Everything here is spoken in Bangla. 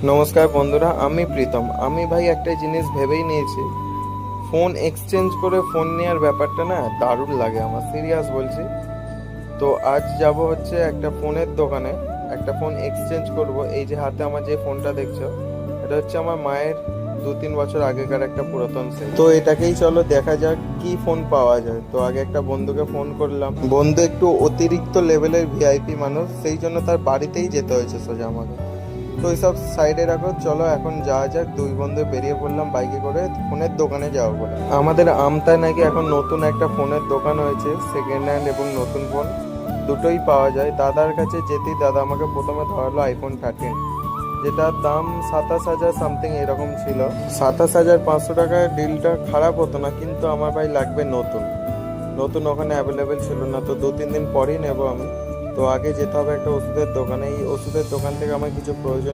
নমস্কার বন্ধুরা, আমি প্রীতম। আমি ভাই একটা জিনিস ভেবেই নিয়েছি, ফোন এক্সচেঞ্জ করে ফোন নেওয়ার ব্যাপারটা না দারুণ লাগে আমার, সিরিয়াস বলছি। তো আজ যাব হচ্ছে একটা ফোনের দোকানে, একটা ফোন এক্সচেঞ্জ করব। এই যে হাতে আমার যে ফোনটা দেখছো, এটা হচ্ছে আমার মায়ের 2-3 বছর আগেকার একটা পুরাতন সেট। তো এটাকেই চলো দেখা যাক কি ফোন পাওয়া যায়। তো আগে একটা বন্ধুকে ফোন করলাম, বন্ধু একটু অতিরিক্ত লেভেলের ভিআইপি মানুষ, সেই জন্য তার বাড়িতেই যেতে হয়েছে সোজা আমাকে। তো এইসব সাইডে রাখো, চলো এখন যাওয়া যাক। দুই বন্ধু বেরিয়ে পড়লাম বাইকে করে ফোনের দোকানে যাবো বলে। আমাদের আমতায় নাকি এখন নতুন একটা ফোনের দোকান হয়েছে, সেকেন্ড হ্যান্ড এবং নতুন ফোন দুটোই পাওয়া যায়। দাদার কাছে যেতেই দাদা আমাকে প্রথমে ধরালো iPhone 13, যেটার দাম 27,000 সামথিং এরকম ছিল। 27,500 টাকার ডিলটা খারাপ হতো না, কিন্তু আমার ভাই লাগবে নতুন। নতুন ওখানে অ্যাভেলেবেল ছিল না, তো 2-3 দিন পরেই নেবো আমি। তো আগে যেতে হবে একটা ওষুধের দোকানে, এই ওষুধের দোকান থেকে আমার কিছু প্রয়োজন।